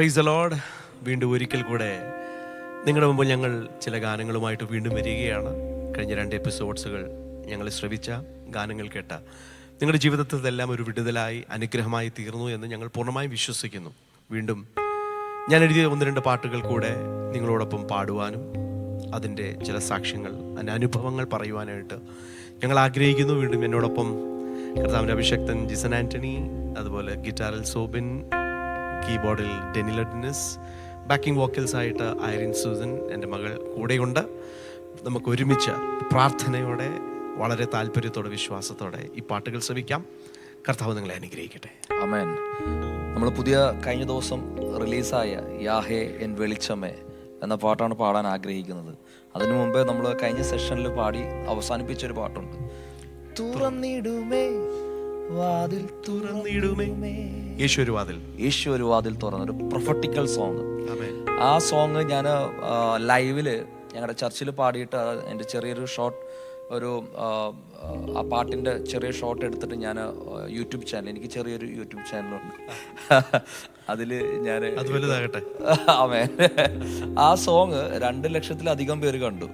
Praise the Lord. വീണ്ടും ഒരിക്കൽ കൂടെ നിങ്ങളുടെ മുമ്പിൽ ഞങ്ങൾ ചില ഗാനങ്ങളുമായിട്ട് വീണ്ടും വരികയാണ്. കഴിഞ്ഞ 2 എപ്പിസോഡ്സുകൾ ഞങ്ങൾ ശ്രവിച്ച ഗാനങ്ങൾ കേട്ട നിങ്ങളുടെ ജീവിതത്തിൽ ഇതെല്ലാം ഒരു വിടുതലായി അനുഗ്രഹമായി തീർന്നു എന്ന് ഞങ്ങൾ പൂർണ്ണമായും വിശ്വസിക്കുന്നു. വീണ്ടും ഞാൻ എഴുതിയ 1-2 പാട്ടുകൾ കൂടെ നിങ്ങളോടൊപ്പം പാടുവാനും അതിൻ്റെ ചില സാക്ഷ്യങ്ങൾ, അതിൻ്റെ അനുഭവങ്ങൾ പറയുവാനായിട്ട് ഞങ്ങൾ ആഗ്രഹിക്കുന്നു. വീണ്ടും എന്നോടൊപ്പം കർത്താവിൻ്റെ അഭിഷക്തൻ ജിസൺ ആൻ്റണി, അതുപോലെ ഗിറ്റാറിൽ സോബിൻ, കീബോർഡിൽ ഡെനിലഡിനസ്, ബാക്കിംഗ് വോക്കൽസായിട്ട് ഐറിൻ സൂസൻ, എൻ്റെ മകൾ കൂടെയുണ്ട്. നമുക്ക് ഒരുമിച്ച് പ്രാർത്ഥനയോടെ, വളരെ താല്പര്യത്തോടെ, വിശ്വാസത്തോടെ ഈ പാട്ടുകൾ ശ്രമിക്കാം. കർത്താവ് നിങ്ങളെ അനുഗ്രഹിക്കട്ടെ. ആമേൻ. നമ്മൾ കഴിഞ്ഞ ദിവസം റിലീസായ യാഹേ എൻ വെളിച്ചമേ എന്ന പാട്ടാണ് പാടാൻ ആഗ്രഹിക്കുന്നത്. അതിനു മുമ്പേ നമ്മൾ കഴിഞ്ഞ സെഷനിൽ പാടി അവസാനിപ്പിച്ചൊരു പാട്ടുണ്ട്, തുറന്നിടുമേ വാതിൽ തുറന്നിടുമേ, യേശു വാതിൽ തുറന്നൊരു പ്രൊഫറ്റിക്കൽ സോങ്. ആ സോങ് ഞാൻ ലൈവില് ഞങ്ങളുടെ ചർച്ചിൽ പാടിയിട്ട് എൻ്റെ ചെറിയൊരു ഷോർട്ട്, ആ പാട്ടിൻ്റെ ചെറിയ ഷോർട്ട് എടുത്തിട്ട് ഞാൻ യൂട്യൂബ് ചാനൽ, എനിക്ക് ചെറിയൊരു യൂട്യൂബ് ചാനലുണ്ട്, അതിൽ ഞാൻ ആ സോങ് 2 ലക്ഷത്തിലധികം പേര് കണ്ടു.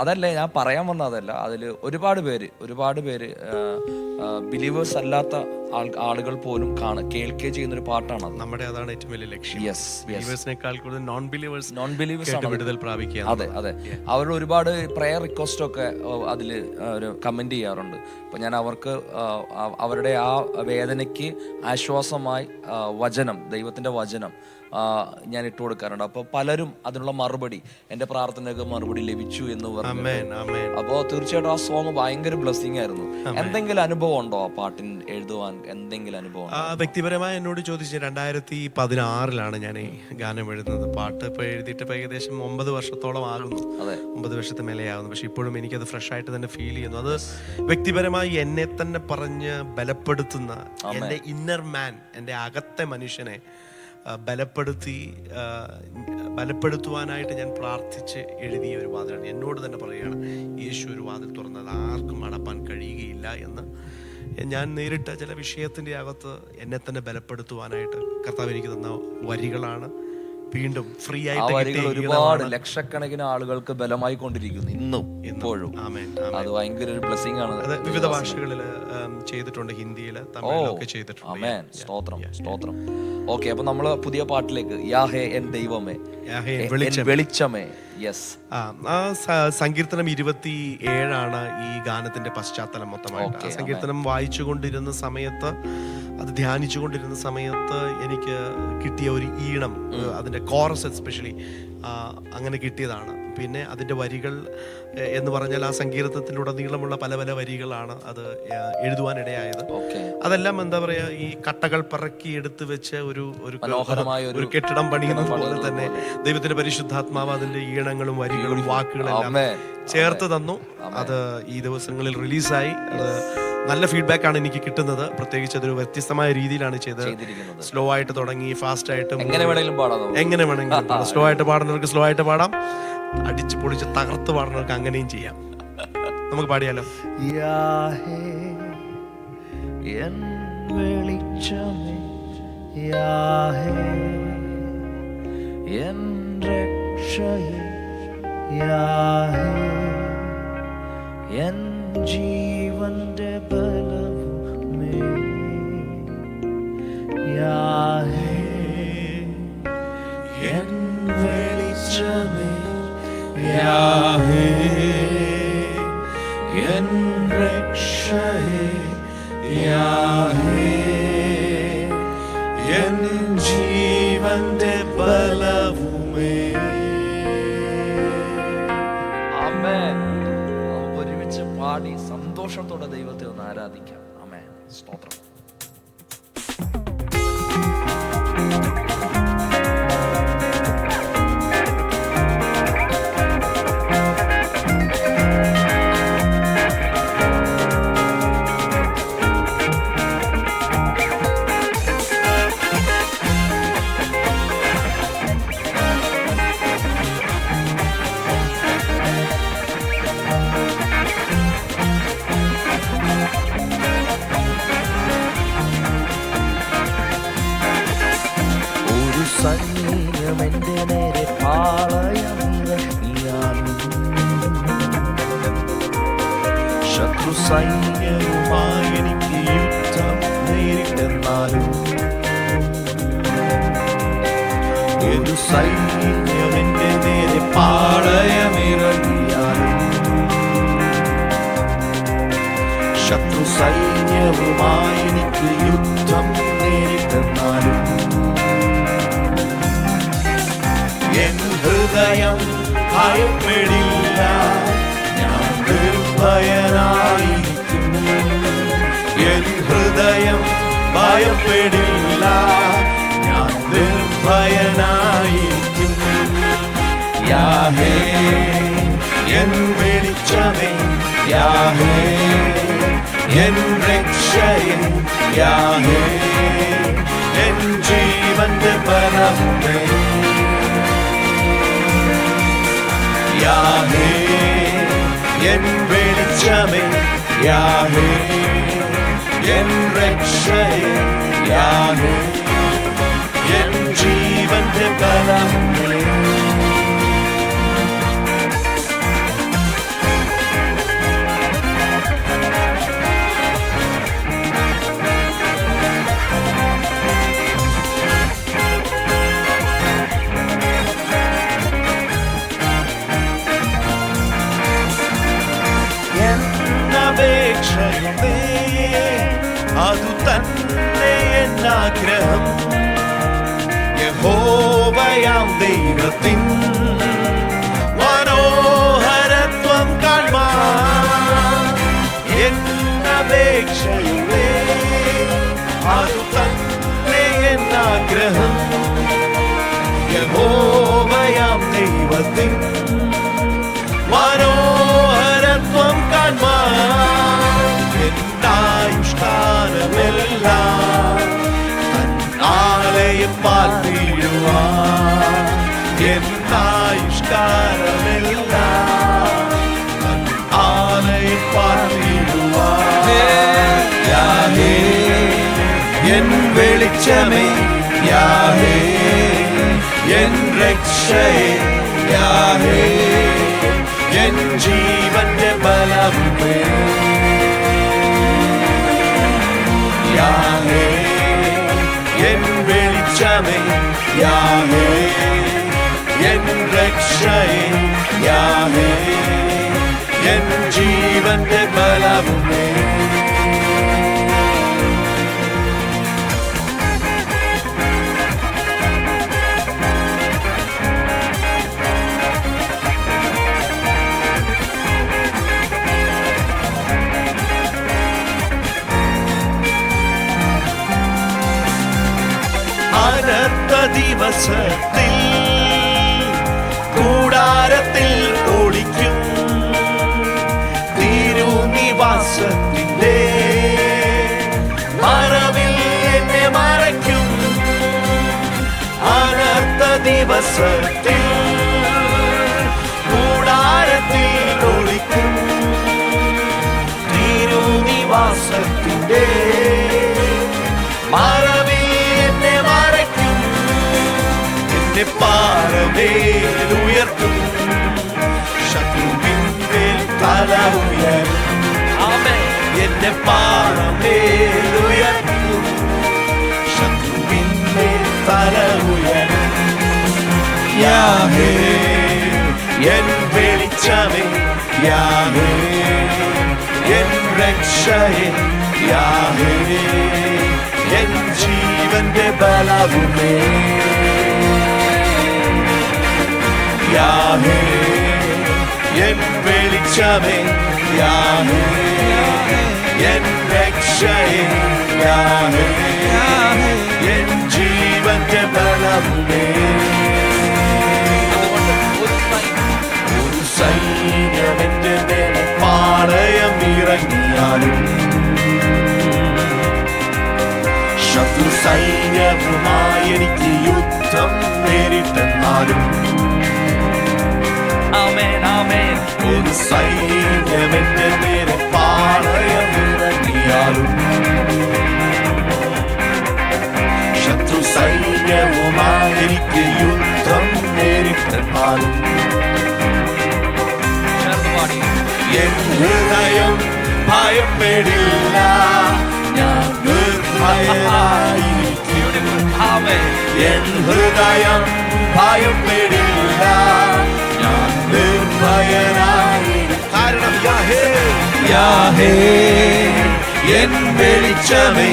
അതല്ല ഞാൻ പറയാൻ വന്ന അതല്ല, അതിൽ ഒരുപാട് പേര് ബിലീവേഴ്സ് അല്ലാത്ത ആളുകൾ പോലും കേൾക്കുകയും ചെയ്യുന്ന ഒരു പാട്ടാണ്. നമ്മുടെ അതാണ് ഏറ്റവും വലിയ ലക്ഷ്യം. നോൺ ബിലീവേഴ്സ് അതെ. അവരുടെ ഒരുപാട് പ്രയർ റിക്വസ്റ്റ് ഒക്കെ അതിൽ കമന്റ് ചെയ്യാറുണ്ട്. അപ്പൊ ഞാൻ അവർക്ക് അവരുടെ ആ വേദനയ്ക്ക് ആശ്വാസമായി വചനം, ദൈവത്തിന്റെ വചനം ഞാൻ ഇട്ട് കൊടുക്കാറുണ്ട്. അപ്പോൾ പലരും അതിനുള്ള മറുപടി, എൻ്റെ പ്രാർത്ഥനയ്ക്ക് മറുപടി ലഭിച്ചു എന്ന് പറഞ്ഞു. അപ്പോൾ തീർച്ചയായിട്ടും ആ സോങ് ഭയങ്കര ബ്ലെസ്സിങ് ആയിരുന്നു. എന്തെങ്കിലും അനുഭവം ഉണ്ടോ ആ പാട്ടിൻ എഴുതുവാൻ? എന്തെങ്കിലും അനുഭവം? വ്യക്തിപരമായി എന്നോട് ചോദിച്ചു, 2016 ഞാൻ ഈ ഗാനം എഴുതുന്നത്. പാട്ട് ഇപ്പോൾ എഴുതിയിട്ട് ഏകദേശം 9 വർഷത്തോളം ആകുന്നു. 9 വർഷത്തെ മേലെയാകുന്നു. പക്ഷെ ഇപ്പോഴും എനിക്കത് ഫ്രഷ് ആയിട്ട് തന്നെ ഫീൽ ചെയ്യുന്നു. അത് വ്യക്തിപരമായി എന്നെ തന്നെ പറഞ്ഞ് ബലപ്പെടുത്തുന്ന, എൻ്റെ ഇന്നർ മാൻ, എൻ്റെ അകത്തെ മനുഷ്യനെ ബലപ്പെടുത്തുവാനായിട്ട് ഞാൻ പ്രാർത്ഥിച്ച് എഴുതിയ ഒരു വാതിലാണ്. എന്നോട് തന്നെ പറയുകയാണ്, യേശു ഒരു വാതിൽ തുറന്നത് ആർക്കും അടപ്പാൻ കഴിയുകയില്ല എന്ന്. ഞാൻ നേരിട്ട ചില വിഷയത്തിൻ്റെ അകത്ത് എന്നെ തന്നെ ബലപ്പെടുത്തുവാനായിട്ട് കർത്താവ് എനിക്ക് തന്ന വരികളാണ്. വീണ്ടും ഫ്രീ ആയിട്ട് ഒരുപാട് ലക്ഷക്കണക്കിന് ആളുകൾക്ക് ബലമായി കൊണ്ടിരിക്കുന്നു ഇന്നും ഇപ്പോഴും. അത് ഭയങ്കര ഒരു ബ്ലെസ്സിംഗ് ആണ്. വിവിധ ഭാഷകളിൽ ചെയ്തിട്ടുണ്ട്, ഹിന്ദിയിൽ, തമിഴിലൊക്കെ ചെയ്തിട്ടുണ്ട്. സ്തോത്രം. ഓക്കെ, അപ്പൊ നമ്മള് പുതിയ പാട്ടിലേക്ക്, യാഹേ എൻ ദൈവമേ വെളിച്ചമേ. സങ്കീർത്തനം 27 ഈ ഗാനത്തിന്റെ പശ്ചാത്തലം മൊത്തമായിട്ട്. ആ സങ്കീർത്തനം വായിച്ചുകൊണ്ടിരുന്ന സമയത്ത്, അത് ധ്യാനിച്ചുകൊണ്ടിരുന്ന സമയത്ത് എനിക്ക് കിട്ടിയ ഒരു ഈണം, അതിന്റെ കോറസ് എസ്പെഷ്യലി അങ്ങനെ കിട്ടിയതാണ്. പിന്നെ അതിൻ്റെ വരികൾ എന്ന് പറഞ്ഞാൽ ആ സങ്കീർത്തനത്തിലുടനീളമുള്ള പല പല വരികളാണ് അത് എഴുതുവാനിടയായത്. അതെല്ലാം എന്താ പറയാ, ഈ കട്ടകൾ പറക്കി എടുത്തു വെച്ച് ഒരു കെട്ടിടം പണിയുന്നത് പോലെ തന്നെ ദൈവത്തിന്റെ പരിശുദ്ധാത്മാവ് അതിന്റെ ഈണങ്ങളും വരികളും വാക്കുകളെല്ലാം ചേർത്ത് തന്നു. അത് ഈ ദിവസങ്ങളിൽ റിലീസായി. അത് നല്ല ഫീഡ്ബാക്ക് ആണ് എനിക്ക് കിട്ടുന്നത്. പ്രത്യേകിച്ച് അതൊരു വ്യത്യസ്തമായ രീതിയിലാണ് ചെയ്തിരിക്കുന്നത്. സ്ലോ ആയിട്ട് തുടങ്ങി, ഫാസ്റ്റ് ആയിട്ട്, എങ്ങനെ വേണമെങ്കിലും പാടാം. സ്ലോ ആയിട്ട് പാടുന്നവർക്ക് സ്ലോ ആയിട്ട് പാടാം, അടിച്ചു പൊളിച്ച് തകർത്ത് പാടുന്നവർക്ക് അങ്ങനെയും ചെയ്യാം. നമുക്ക് പാടിയാലോ? യാഹേ എൻ വെളിച്ചമേ, യാഹേ എൻ രക്ഷയേ, യാഹേ എൻ ജീവന്റെ ബലവുമേ, യാഹേ എൻ വെളിച്ചമേ, യാഹേ എൻ രക്ഷയേ, യാഹേ എൻ ജീവന്റെ ബലവുമേ. ആമേൻ. ഒരുമിച്ച് പാടി സന്തോഷത്തോടെ ദൈവത്തെ ഒന്ന് ആരാധിക്കാം. ആമേൻ. സ്തോത്രം. ശത്രു സൈന്യവുമായി എനിക്ക് യുദ്ധം നേരിട്ടെന്നാലും ഏതു സൈന്യം എന്റെ നേരെ പാളയമിറങ്ങിയാലും ശത്രു സൈന്യവുമായി എനിക്ക് യുദ്ധം നേരിട്ടെന്നാലും എൻ ഹൃദയം ഭയപ്പെടില്ല, ഞാൻ നിർഭയനായിരിക്കും. എൻ ഹൃദയം ഭയപ്പെടില്ല, ഞാൻ നിർഭയനായിരിക്കും. യാഹേ എൻ വെളിച്ചമേ, യാഹേ എൻ രക്ഷയേ, യാഹേ എൻ ജീവന്റെ ബലമേ, യാഹേ എൻ വെളിച്ചമേ, യാഹേ എൻ രക്ഷയേ, യാഹേ എൻ ജീവന്റെ ബലമേ. എന്നപേക്ഷയുമേ അതു തന്നെ എന്നാഗ്രഹം, യഹോവയാം ദൈവത്തിൻ മനോഹരത്വം കാൺമാൻ. എന്നപേക്ഷയുമേ അതു തന്നെ എന്നാഗ്രഹം, യഹോവയാം ദൈവത്തിൻ മനോഹരത്വം കാൺമാൻ. എന്നായുഷ്കാലമെല്ലാം ആലയപ്പാൽ വീഴുവാൻ, എന്നായുഷ്കാലമെല്ലാം ആലയപ്പാൽ വീഴുവാൻ. യാഹേ എൻ വെളിച്ചമേ, യാഹേ എൻ രക്ഷയേ, യാഹേ എൻ ജീവന്റെ ബലമേ, യാഹേ എൻ വെളിച്ചമേ, യാഹേ എൻ രക്ഷയേ, യാഹേ എൻ ജീവന്റെ ബലമേ. അനർത്ഥ ദിവസത്തിൽ കൂടാരത്തിൽ ഒളിക്കും, തിരുനിവാസത്തിന്റെ മറവിൽ എന്നെ മറയ്ക്കും. അനർത്ഥ ദിവസത്തിൽ കൂടാരത്തിൽ ഒളിക്കും, തിരുനിവാസത്തിന്റെ മറവിൽ എന്നെ മറയ്ക്കും. എന്നെ പാറമേലുയർത്തും, ശത്രുവിന്മേൽ തല ഉയരും. എന്നെ പാറമേലുയർത്തും, ശത്രുവിന്മേൽ തല ഉയരും. യാഹേ എൻ വെളിച്ചമേ, യാഹേ എൻ രക്ഷയേ, യാഹേ എൻ ജീവന്റെ ബലമേ, യാഹേ എൻ വെളിച്ചമേ, യാഹേ എൻ രക്ഷയേ, യാഹേ എൻ ജീവന്റെ ബലമേ. ഒരു സൈന്യം എന്റെ മേലെ പാളയം ഇറങ്ങിയാലും, ശത്രു സൈന്യവുമായി എനിക്ക് യുദ്ധം നേരിട്ടെന്നാലും, ഒരു സൈന്യം എന്റെ നേരെ പാളയമിറങ്ങിയാലും, ശത്രു സൈന്യവുമായി എനിക്ക് യുദ്ധം നേരിട്ടെന്നാലും, എൻ ഹൃദയം ഭയപ്പെടില്ല, ഞാൻ നിർഭയനായിരിക്കും. എൻ ഹൃദയം ഭയപ്പെടില്ല, ഞാൻ നിർഭയനായിരിക്കും. കാരണം യാഹേ, യാഹേ എൻ വെളിച്ചമേ,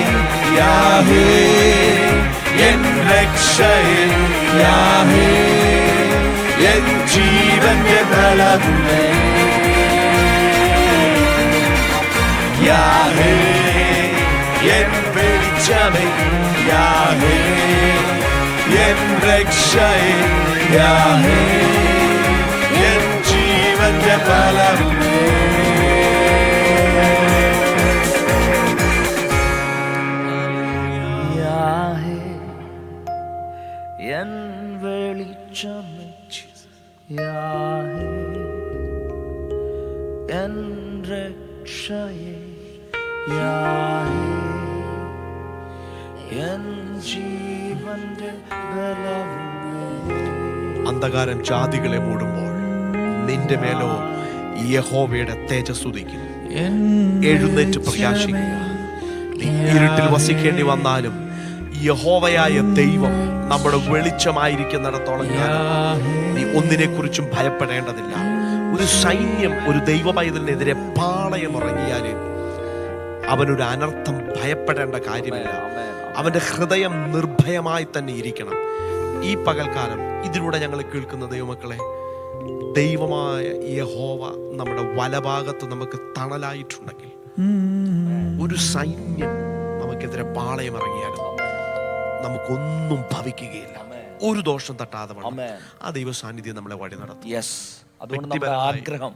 യാഹേ എൻ രക്ഷയേ, യാഹേ എൻ ജീവന്റെ ബലമേ, യാഹേ എൻ വെളിച്ചമേ, യാഹേ എൻ രക്ഷയേ, യാഹേ എൻ ജീവന്റെ ബലമേ. യാഹേ എൻ വെളിച്ചമേ, യാഹേ എൻ രക്ഷയേ, യാഹേ എൻ ജീവന്റെ ബലമേ. അന്ധകാരം ജാതികളെ മൂടുമ്പോൾ നിന്റെ മേലോ യഹോവയുടെ തേജസ്സ് ഉദിക്കും. എഴുന്നേറ്റ് പ്രകാശിക്കുക. നീ ഇരുട്ടിൽ വസിക്കേണ്ടി വന്നാലും യഹോവയായ ദൈവം നമ്മുടെ വെളിച്ചമായിരിക്കുന്നിടത്തോളം കാലം നീ ഒന്നിനെ കുറിച്ചും ഭയപ്പെടേണ്ടതില്ല. ഒരു സൈന്യം ഒരു ദൈവ പൈതലിനെതിരെ പാളയമിറങ്ങിയാല് അവനൊരു അനർത്ഥം ഭയപ്പെടേണ്ട കാര്യമില്ല. അവന്റെ ഹൃദയം നിർഭയമായി തന്നെ ഇരിക്കണം. ഈ പകൽക്കാലം ഇതിലൂടെ ഞങ്ങൾ കേൾക്കുന്ന ദൈവമക്കളെ, ദൈവമായ യഹോവ നമ്മുടെ വലഭാഗത്ത് നമുക്ക് തണലായിട്ടുണ്ടെങ്കിൽ ഒരു സൈന്യം നമുക്കെതിരെ പാളയമിറങ്ങിയാലും നമുക്കൊന്നും ഭവിക്കുകയില്ല. ഒരു ദോഷം തട്ടാതെ ആ ദൈവ സാന്നിധ്യം നമ്മളെ വഴി നടത്തും. അതുകൊണ്ട് നമ്മുടെ ആഗ്രഹം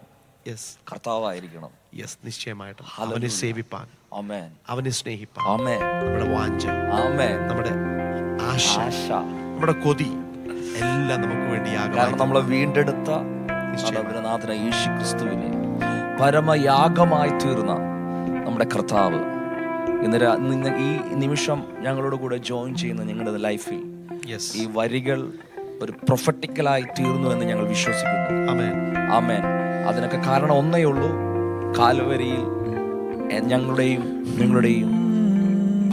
കർത്താവായിരിക്കണം. നിശ്ചയമായിട്ടും അവനെ സേവിപ്പാൻ, അവനെ സ്നേഹിപ്പാൻ നമ്മുടെ വാഞ്ച, നമ്മുടെ ആശ, നമ്മുടെ കൊതി എല്ലാം നമുക്ക് വേണ്ടിയാകും. കാരണം നമ്മളെ വീണ്ടെടുത്ത നാഥനായ യേശു ക്രിസ്തുവിനെ പരമയാഗമായി തീർന്ന നമ്മുടെ കർത്താവ് ഇന്ന് ഈ നിമിഷം ഞങ്ങളോട് കൂടെ ജോയിൻ ചെയ്യുന്ന നിങ്ങളുടെ ലൈഫിൽ ഈ വരികൾ ഒരു പ്രൊഫറ്റിക്കലായി തീർന്നു എന്ന് ഞങ്ങൾ വിശ്വസിക്കുന്നു. ആമേൻ. അതിനൊക്കെ കാരണം ഒന്നേ ഉള്ളൂ, കാൽവരിയിൽ ഞങ്ങളുടെയും നിങ്ങളുടെയും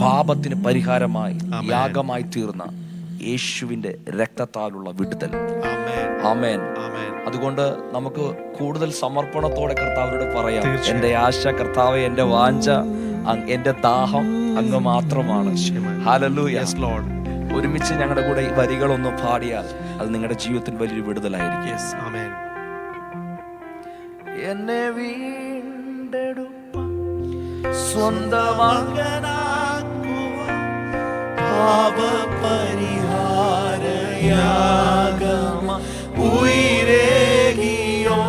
പാപത്തിന് പരിഹാരമായി യാഗമായി തീർന്ന യേശുവിന്റെ രക്തത്താലുള്ള വിടുതൽ. ആമേൻ. അതുകൊണ്ട് നമുക്ക് കൂടുതൽ സമർപ്പണത്തോടെ കർത്താവിനോട് പറയാം, എന്റെ ആശ കർത്താവേ, എന്റെ വാഞ്ച, എന്റെ ദാഹം അങ്ങ് മാത്രമാണ്. ഹല്ലേലൂയ. ഒരുമിച്ച് ഞങ്ങളുടെ കൂടെ ഈ വരികളൊന്ന് പാടിയാൽ അത് നിങ്ങളുടെ ജീവിതത്തിൽ വലിയൊരു വിടുതലായിരിക്കും. എന്നെ വീണ്ടെടുപ്പാൻ സ്വന്തമാകാനാക്കുവാൻ പാപപരിഹാരയാഗമായി ഉയിരേകിയോ,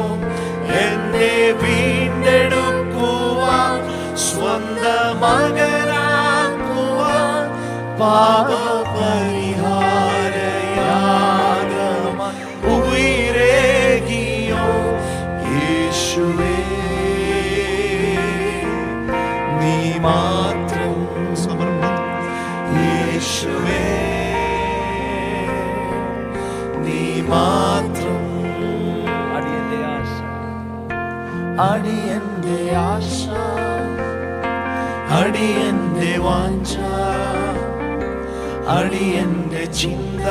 എന്നെ വീണ്ടെടുക്കുവാൻ സ്വന്തമാകാനാക്കുവാൻ പാപപരിഹാരയാഗമായി ഉയിരേകിയോ, യേശുവേ നീ മാത്രം സമർപ്പണം. യേശുവേ നീ മാത്രം. അടിയന്റെ ആശ, അടിയന്റെ ആശ, അടിയന്റെ വാഞ്ച, അടിയന്റെ ചിന്ത,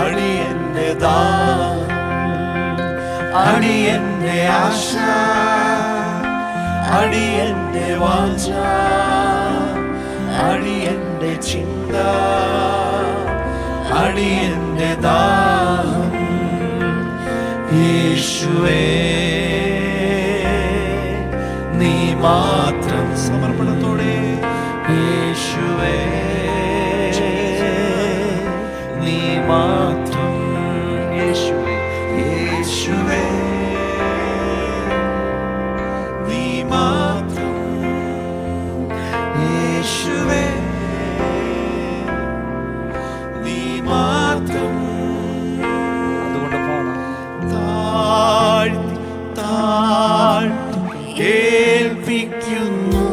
അടിയന്റെ ദാഹം, അടിയന്റെ ആശ, അടിയന്റെ വാഞ്ച, അടിയന്റെ ചിന്ത, അടിയന്റെ ദാഹം, യേശുവേ നീ മാത്രം. സമർപ്പണത്തോടെ യേശുവേ നീ മാത്രം. യേശുവേ, യേശുവേ നീ മാത്രം. യേശുവേ നീ മാത്രം. അതുകൊണ്ട് പാടാം. താഴ്ത്തി താഴ്ത്തി ഏൽപ്പിക്കുന്നു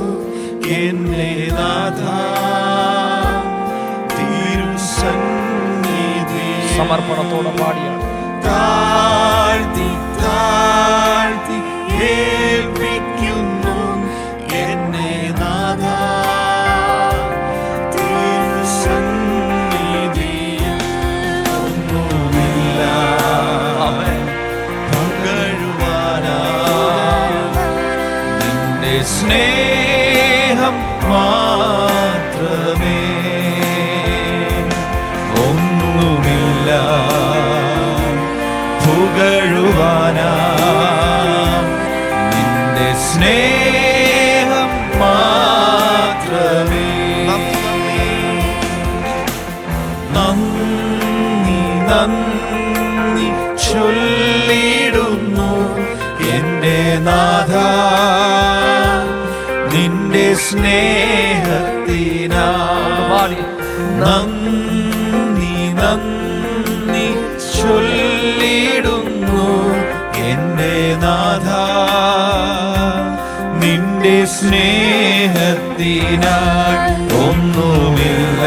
എന്നെ നാഥാ, തിരുസന്നിധി. സമർപ്പണത്തോടെ പാടിയാണ്. താഴ്ത്തി താഴ്ത്തി ഏൽപ്പിക്കുന്നു സ്നേഹം മാത്രമേ, ഒന്നുമില്ല പുകഴുവാനാ, നിന്റെ സ്നേഹം മാത്രമേ. നന്ദി നന്ദി ചൊല്ലിടുന്നു എന്റെ നാഥ, നിന്റെ സ്നേഹത്തിനാ. നന്ദി നന്ദി ചൊല്ലിടുന്നു എന്റെ നാഥ, നിന്റെ സ്നേഹത്തിനായി ഒന്നുമില്ല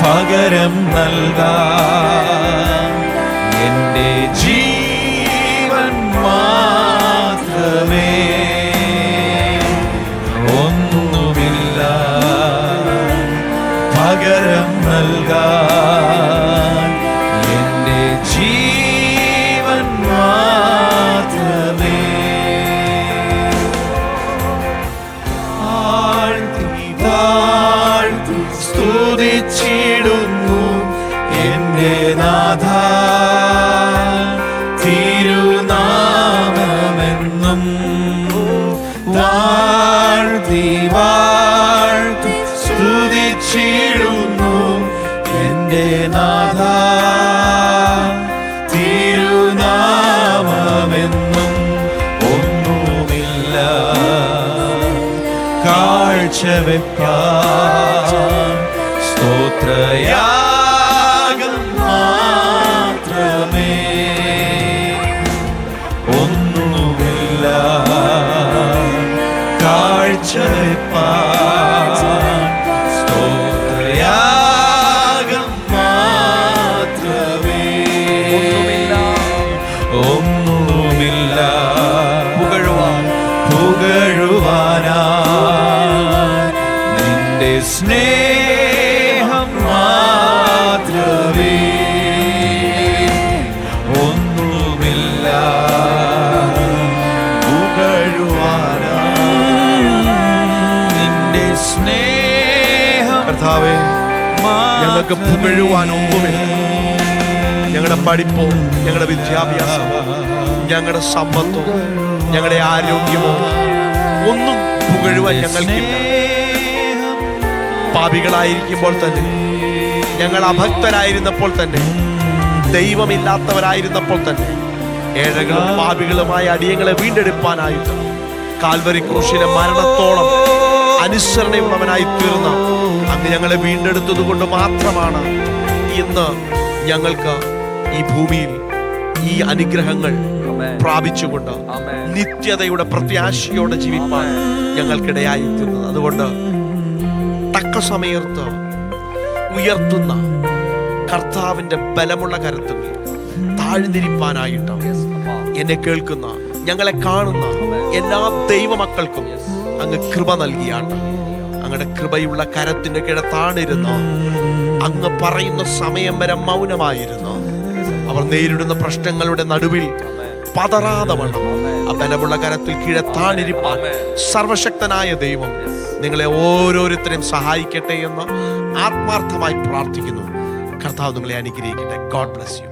പകരം നൽകാൻ, എന്റെ ജീവൻ മാത്രമേ, ഒന്നുമില്ല പകരം നൽകാൻ, എന്റെ ജീവൻ മാത്രമേ. താഴ്ത്തി സ്തുതിച്ചിടുന്നു എന്റെ നാഥ, തിരുനാമമെന്നും വാഴ്ത്തി വാഴ്ത്തി സ്തുതിച്ചിടുന്നു എന്റെ നാഥ, തിരുനാമമെന്നും. ഒന്നുമില്ല കാഴ്ചവെപ്പാൻ സ്തോത്രയാഗം മാത്രമേ, ഒന്നുമില്ല കാഴ്ചവെപ്പാൻ സ്തോത്രയാഗം മാത്രമേ, ഒന്നുമില്ല പുകഴുവാനാ, നിന്റെ സ്നേഹം മാത്രമേ, ഒന്നുമില്ല പുകഴുവാനാ, നിന്റെ സ്നേഹം. കർത്താവേ, ഞങ്ങൾക്ക് പുകഴുവാൻ ഒന്നുമില്ല. ഞങ്ങളുടെ പഠിപ്പോ, ഞങ്ങളുടെ വിദ്യാഭ്യാസമോ, ഞങ്ങളുടെ സമ്പത്തോ, ഞങ്ങളുടെ ആരോഗ്യമോ ഒന്നും പുകഴുവാൻ ഞങ്ങൾക്കില്ല. പാപികളായിരിക്കുമ്പോൾ തന്നെ, ഞങ്ങൾ അഭക്തരായിരുന്നപ്പോൾ തന്നെ, ദൈവമില്ലാത്തവരായിരുന്നപ്പോൾ തന്നെ, ഏഴകളും പാപികളുമായ അടിയങ്ങളെ വീണ്ടെടുപ്പാനായിട്ട് കാൽവരി ക്രൂശിലെ മരണത്തോളം അനുസരണയുള്ളവനായി തീർന്ന അങ്ങ് ഞങ്ങളെ വീണ്ടെടുത്തത് കൊണ്ട് മാത്രമാണ് ഇന്ന് ഞങ്ങൾക്ക് ഈ ഭൂമിയിൽ ഈ അനുഗ്രഹങ്ങൾ പ്രാപിച്ചുകൊണ്ട് നിത്യതയുടെ പ്രത്യാശയോടെ ജീവിപ്പാൻ ഞങ്ങൾക്കിടയായി തീർന്നത്. അതുകൊണ്ട് തക്ക സമയത്ത് ഉയർത്തുന്ന കർത്താവിന്റെ ബലമുള്ള കരത്തിൽ താഴ്ന്നിരിപ്പാനായിട്ട് എന്നെ കേൾക്കുന്ന, ഞങ്ങളെ കാണുന്ന എല്ലാ ദൈവമക്കൾക്കും അങ്ങ് കൃപ നൽകിയാണ്. അങ്ങയുടെ കൃപയുള്ള കരത്തിന്റെ കിഴത്താണിരുന്ന് അങ്ങ് പറയുന്ന സമയം വരെ മൗനമായിരുന്നു അവർ നേരിടുന്ന പ്രശ്നങ്ങളുടെ നടുവിൽ പതറാതെ വണ്ണം ആ ബലമുള്ള കരത്തിൽ കിഴത്താണിരിപ്പാൻ സർവശക്തനായ ദൈവം നിങ്ങളെ ഓരോരുത്തരെയും സഹായിക്കട്ടെ എന്ന് ആത്മാർത്ഥമായി പ്രാർത്ഥിക്കുന്നു. കർത്താവ് നിങ്ങളെ അനുഗ്രഹിക്കട്ടെ. God bless you.